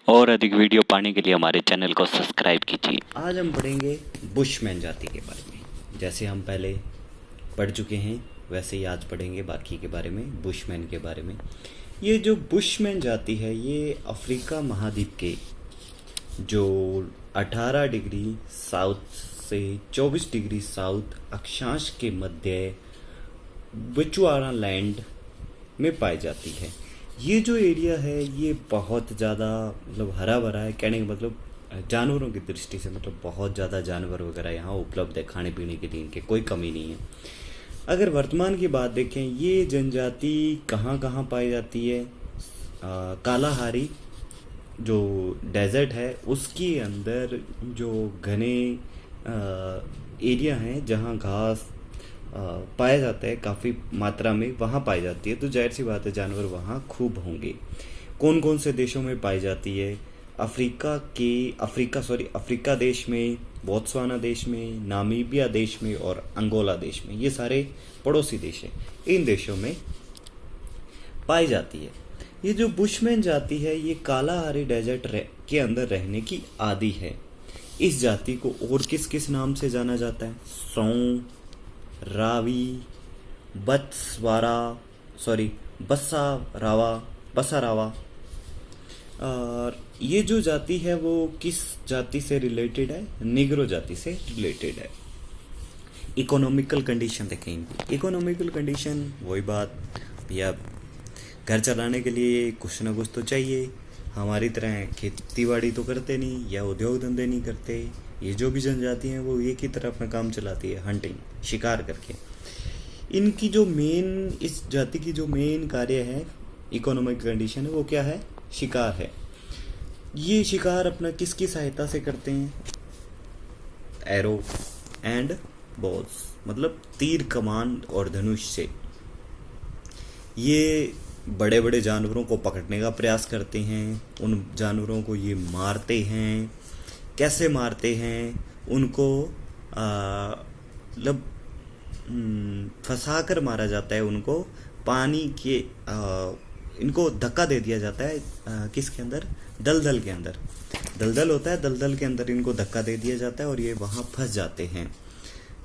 और अधिक वीडियो पाने के लिए हमारे चैनल को सब्सक्राइब कीजिए। आज हम पढ़ेंगे बुशमैन जाति के बारे में। जैसे हम पहले पढ़ चुके हैं वैसे ही आज पढ़ेंगे बाकी के बारे में, बुशमैन के बारे में। ये जो बुशमैन जाति है ये अफ्रीका महाद्वीप के जो 18 डिग्री साउथ से 24 डिग्री साउथ अक्षांश के मध्य बिचुआना लैंड में पाई जाती है। ये जो एरिया है ये बहुत ज़्यादा मतलब हरा भरा है, कहने का मतलब जानवरों की दृष्टि से मतलब बहुत ज़्यादा जानवर वगैरह यहाँ उपलब्ध है, खाने पीने के लिए इनके कोई कमी नहीं है। अगर वर्तमान की बात देखें ये जनजाति कहाँ कहाँ पाई जाती है, कालाहारी जो डेजर्ट है उसके अंदर जो घने एरिया हैं जहाँ घास पाया जाता है काफ़ी मात्रा में, वहाँ पाई जाती है, तो जाहिर सी बात है जानवर वहाँ खूब होंगे। कौन कौन से देशों में पाई जाती है? अफ्रीका देश में, बोत्सवाना देश में, नामीबिया देश में और अंगोला देश में। ये सारे पड़ोसी देश हैं, इन देशों में पाई जाती है। ये जो बुशमैन जाति है ये कालाहारी डेजर्ट के अंदर रहने की आदी है। इस जाति को और किस किस नाम से जाना जाता है? सौं, रावी, बसारावा। और ये जो जाति है वो किस जाति से रिलेटेड है? निग्रो जाति से रिलेटेड है। इकोनॉमिकल कंडीशन देखें इनकी। इकोनॉमिकल कंडीशन वही बात भैया, घर चलाने के लिए कुछ ना कुछ तो चाहिए। हमारी तरह खेती बाड़ी तो करते नहीं या उद्योग धंधे नहीं करते। ये जो भी जनजाति हैं वो एक ही तरह अपना काम चलाती है, हंटिंग, शिकार करके। इनकी जो मेन, इस जाति की जो मेन कार्य है, इकोनॉमिक कंडीशन है, वो क्या है? शिकार है। ये शिकार अपना किसकी सहायता से करते हैं? एरो एंड बॉल्स, मतलब तीर, कमान और धनुष से। ये बड़े बड़े जानवरों को पकड़ने का प्रयास करते हैं, उन जानवरों को ये मारते हैं। कैसे मारते हैं? उनको मतलब फंसा कर मारा जाता है। उनको पानी के इनको धक्का दे दिया जाता है, किसके अंदर? दलदल के अंदर। दलदल होता है, दलदल के अंदर इनको धक्का दे दिया जाता है और ये वहाँ फंस जाते हैं।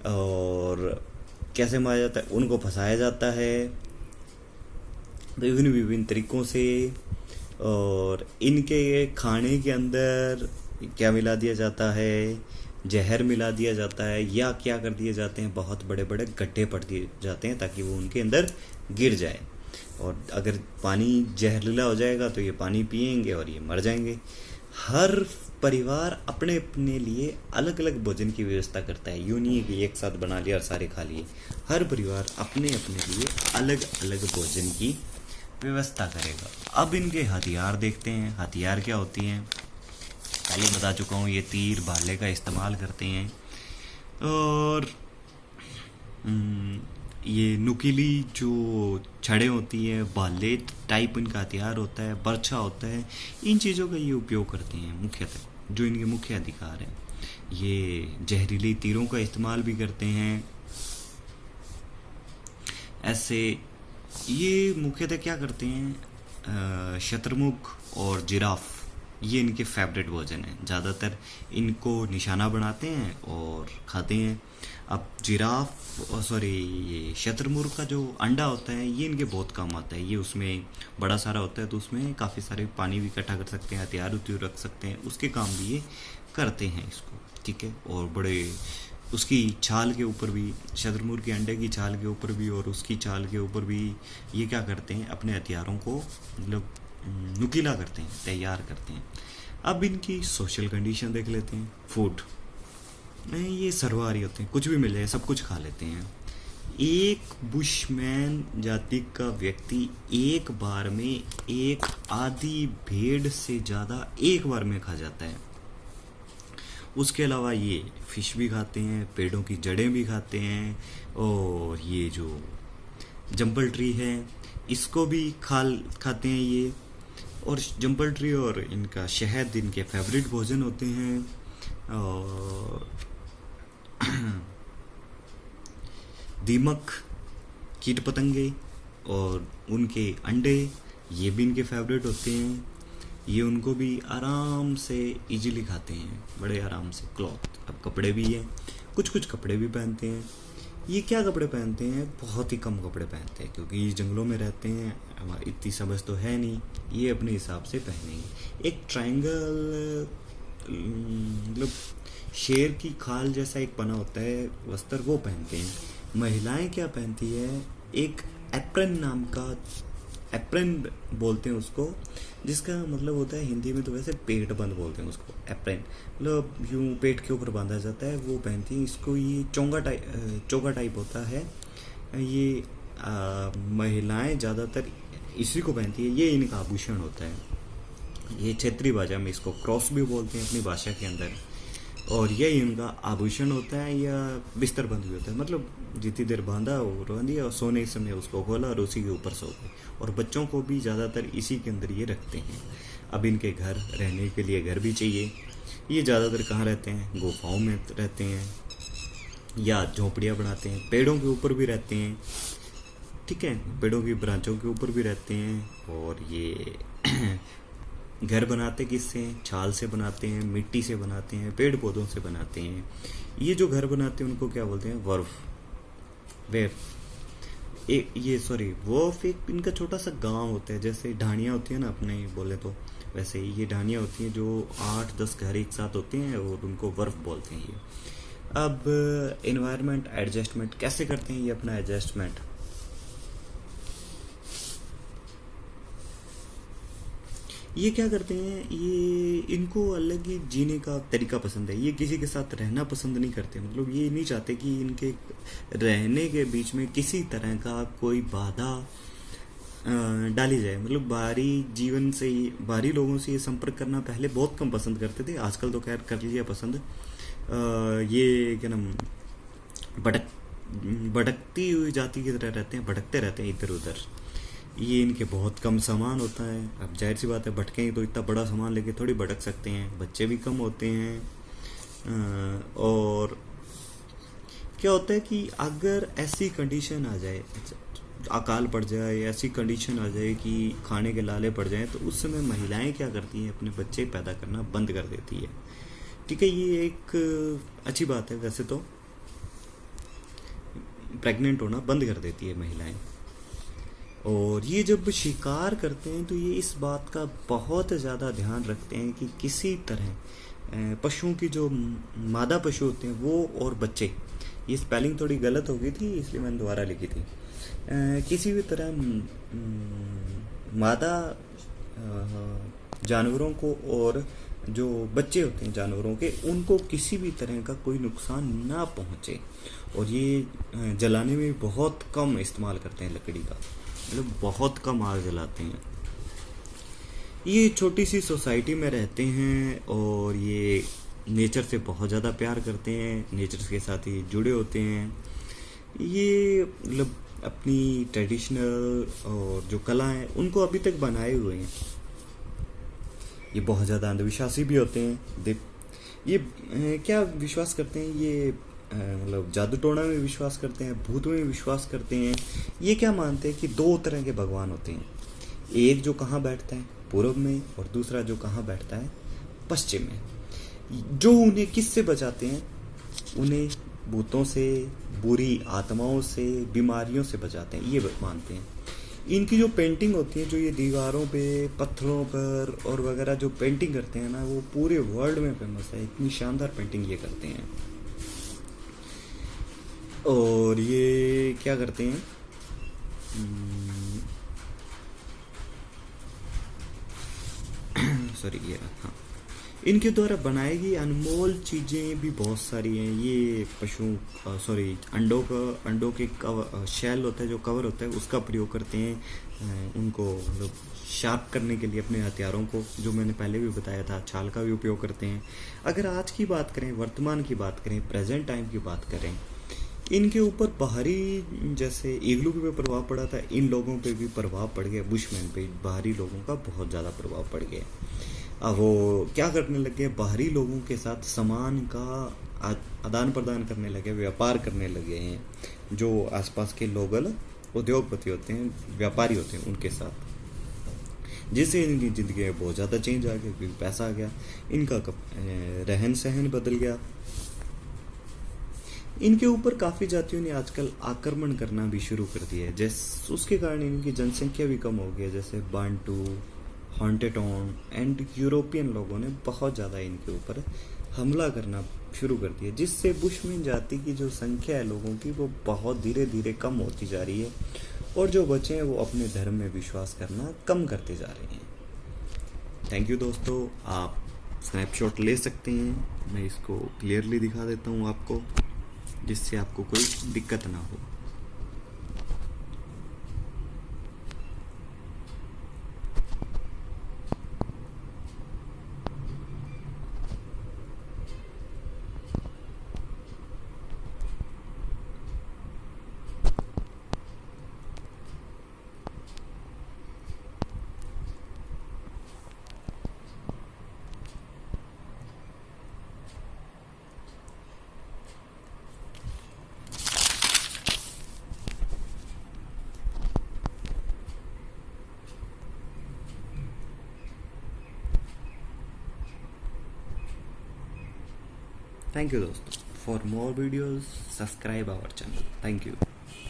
और कैसे मारा जाता है? उनको फंसाया जाता है विभिन्न विभिन्न तरीक़ों से। और इनके खाने के अंदर क्या मिला दिया जाता है? जहर मिला दिया जाता है, या क्या कर दिए जाते हैं, बहुत बड़े बड़े गड्ढे पड़ दिए जाते हैं ताकि वो उनके अंदर गिर जाए। और अगर पानी जहरीला हो जाएगा तो ये पानी पिएंगे और ये मर जाएंगे। हर परिवार अपने अपने लिए अलग अलग भोजन की व्यवस्था करता है। यूँ नहीं है कि एक साथ बना लिया और सारे खा लिए। हर परिवार अपने अपने लिए अलग अलग भोजन की व्यवस्था करेगा। अब इनके हथियार देखते हैं। हथियार क्या होती हैं? पहले बता चुका हूँ, ये तीर, भाले का इस्तेमाल करते हैं। और ये नुकीली जो छड़ें होती है, भाले टाइप इनका हथियार होता है, बर्छा होता है। इन चीज़ों का ये उपयोग करते हैं मुख्यतः, जो इनके मुख्य अधिकार हैं। ये जहरीली तीरों का इस्तेमाल भी करते हैं। ऐसे ये मुख्यतः क्या करते हैं? शतरमुर्ग और जिराफ, ये इनके फेवरेट भोजन है। ज़्यादातर इनको निशाना बनाते हैं और खाते हैं। अब ये शतरमुर्ग का जो अंडा होता है ये इनके बहुत काम आता है। ये उसमें बड़ा सारा होता है तो उसमें काफ़ी सारे पानी भी इकट्ठा कर सकते हैं, हथियार उथियार रख सकते हैं, उसके काम भी ये करते हैं इसको, ठीक है। और बड़े उसकी छाल के ऊपर भी, शतरमुर्ग के अंडे की छाल के ऊपर भी और उसकी छाल के ऊपर भी ये क्या करते हैं? अपने हथियारों को मतलब नुकीला करते हैं, तैयार करते हैं। अब इनकी सोशल कंडीशन देख लेते हैं। फूड, ये सर्वहारी होते हैं, कुछ भी मिल जाए सब कुछ खा लेते हैं। एक बुशमैन जाति का व्यक्ति एक बार में एक आधी भेड़ से ज़्यादा एक बार में खा जाता है। उसके अलावा ये फिश भी खाते हैं, पेड़ों की जड़ें भी खाते हैं। और ये जो जंपल ट्री है इसको भी खाते हैं ये। और जंपल ट्री और इनका शहद इनके फेवरेट भोजन होते हैं। और दीमक, कीट पतंगे और उनके अंडे, ये भी इनके फेवरेट होते हैं। ये उनको भी आराम से इजीली खाते हैं, बड़े आराम से। क्लॉथ, अब कपड़े भी हैं, कुछ कुछ कपड़े भी पहनते हैं। ये क्या कपड़े पहनते हैं? बहुत ही कम कपड़े पहनते हैं, क्योंकि ये जंगलों में रहते हैं, इतनी समझ तो है नहीं, ये अपने हिसाब से पहनेंगे। एक ट्रायंगल, मतलब शेर की खाल जैसा एक बना होता है वस्त्र, वो पहनते हैं। महिलाएं क्या पहनती है? एक एप्रन नाम का, एप्रन बोलते हैं उसको, जिसका मतलब होता है हिंदी में तो वैसे पेट बंद बोलते हैं उसको, एप्रन, मतलब यूं पेट के ऊपर बांधा जाता है, वो पहनती है इसको। ये चोंगा टाइप होता है। ये महिलाएं ज़्यादातर इसी को पहनती है, ये इनका आभूषण होता है। ये क्षेत्रीय भाषा में इसको क्रॉस भी बोलते हैं अपनी भाषा के अंदर, और यही उनका आभूषण होता है, या बिस्तर बंद भी होता है, मतलब जितनी देर बांधा और बांध दिया और सोने के समय उसको खोला और उसी के ऊपर सो गए। और बच्चों को भी ज़्यादातर इसी के अंदर ये रखते हैं। अब इनके घर, रहने के लिए घर भी चाहिए। ये ज़्यादातर कहाँ रहते हैं? गुफाओं में रहते हैं, या झोंपड़ियाँ बनाते हैं, पेड़ों के ऊपर भी रहते हैं, ठीक है, पेड़ों की ब्रांचों के ऊपर भी रहते हैं। और ये घर बनाते किससे? छाल से बनाते हैं, मिट्टी से बनाते हैं, पेड़ पौधों से बनाते हैं। ये जो घर बनाते हैं उनको क्या बोलते हैं? वर्फ एक इनका छोटा सा गांव होता है, जैसे ढाणियाँ होती है ना अपने बोले तो, वैसे ये ढाणियाँ होती हैं जो 8-10 घर एक साथ होते हैं, और उनको वर्फ बोलते हैं ये। अब एनवायरनमेंट एडजस्टमेंट कैसे करते हैं ये अपना एडजस्टमेंट? ये क्या करते हैं? ये इनको अलग ही जीने का तरीका पसंद है, ये किसी के साथ रहना पसंद नहीं करते, मतलब ये नहीं चाहते कि इनके रहने के बीच में किसी तरह का कोई बाधा डाली जाए। मतलब बाहरी लोगों से ये संपर्क करना पहले बहुत कम पसंद करते थे, आजकल तो खैर कर लिया पसंद। ये क्या नाम, भटकती हुई जाति की तरह रहते हैं, भटकते रहते हैं इधर उधर। ये इनके बहुत कम सामान होता है। अब जाहिर सी बात है, भटकेंगे तो इतना बड़ा सामान लेके थोड़ी भटक सकते हैं। बच्चे भी कम होते हैं। और क्या होता है कि अगर ऐसी कंडीशन आ जाए, अकाल पड़ जाए, ऐसी कंडीशन आ जाए कि खाने के लाले पड़ जाए, तो उस समय महिलाएं क्या करती हैं? अपने बच्चे पैदा करना बंद कर देती है। ठीक है, ये एक अच्छी बात है वैसे तो, प्रेग्नेंट होना बंद कर देती है महिलाएं। और ये जब शिकार करते हैं तो ये इस बात का बहुत ज़्यादा ध्यान रखते हैं कि किसी तरह पशुओं की जो मादा पशु होते हैं वो और बच्चे, ये स्पेलिंग थोड़ी गलत हो गई थी इसलिए मैंने दोबारा लिखी थी, किसी भी तरह मादा जानवरों को और जो बच्चे होते हैं जानवरों के, उनको किसी भी तरह का कोई नुकसान ना पहुंचे। और ये जलाने में बहुत कम इस्तेमाल करते हैं लकड़ी का, मतलब बहुत कम आग जलाते हैं। ये छोटी सी सोसाइटी में रहते हैं और ये नेचर से बहुत ज़्यादा प्यार करते हैं, नेचर के साथ ही जुड़े होते हैं। ये मतलब अपनी ट्रेडिशनल और जो कला है उनको अभी तक बनाए हुए हैं। ये बहुत ज़्यादा अंधविश्वासी भी होते हैं। ये क्या विश्वास करते हैं? ये मतलब जादू टोना में विश्वास करते हैं, भूत में विश्वास करते हैं। ये क्या मानते हैं कि दो तरह के भगवान होते हैं, एक जो कहाँ बैठता है पूर्व में, और दूसरा जो कहाँ बैठता है पश्चिम में। जो उन्हें किससे बचाते हैं? उन्हें भूतों से, बुरी आत्माओं से, बीमारियों से बचाते हैं, ये मानते हैं। इनकी जो पेंटिंग होती है, जो ये दीवारों पे, पत्थरों पर और वगैरह जो पेंटिंग करते हैं ना, वो पूरे वर्ल्ड में फेमस है। इतनी शानदार पेंटिंग ये करते हैं। और ये क्या करते हैं? सॉरी, ये हाँ, इनके द्वारा बनाई गई अनमोल चीज़ें भी बहुत सारी हैं। ये अंडों के शेल होता है, जो कवर होता है, उसका प्रयोग करते हैं उनको मतलब शार्प करने के लिए अपने हथियारों को, जो मैंने पहले भी बताया था, छाल का भी उपयोग करते हैं। अगर आज की बात करें, वर्तमान की बात करें, प्रेजेंट टाइम की बात करें, इनके ऊपर बाहरी, जैसे इग्लू पे प्रभाव पड़ा था, इन लोगों पे भी प्रभाव पड़ गया। बुशमैन पे बाहरी लोगों का बहुत ज़्यादा प्रभाव पड़ गया। अब वो क्या करने लगे? बाहरी लोगों के साथ सामान का आदान प्रदान करने लगे, व्यापार करने लगे हैं। जो आसपास के लोकल उद्योगपति होते हैं, व्यापारी होते हैं, उनके साथ जिससे इनकी ज़िंदगी में बहुत ज़्यादा चेंज आ गया, क्योंकि पैसा आ गया, इनका रहन सहन बदल गया। इनके ऊपर काफ़ी जातियों ने आजकल आक्रमण करना भी शुरू कर दिया है, जैसे उसके कारण इनकी जनसंख्या भी कम हो गई है। जैसे बांटू, हॉन्टेटोन एंड यूरोपियन लोगों ने बहुत ज़्यादा इनके ऊपर हमला करना शुरू कर दिया, जिससे बुशमैन जाति की जो संख्या है लोगों की, वो बहुत धीरे धीरे कम होती जा रही है, और जो बचे हैं वो अपने धर्म में विश्वास करना कम करते जा रहे हैं। थैंक यू दोस्तों, आप स्नैपशॉट ले सकते हैं, मैं इसको क्लियरली दिखा देता हूँ आपको, जिससे आपको कोई दिक्कत ना हो। Thank you दोस्तों. For more videos, subscribe our channel. Thank you.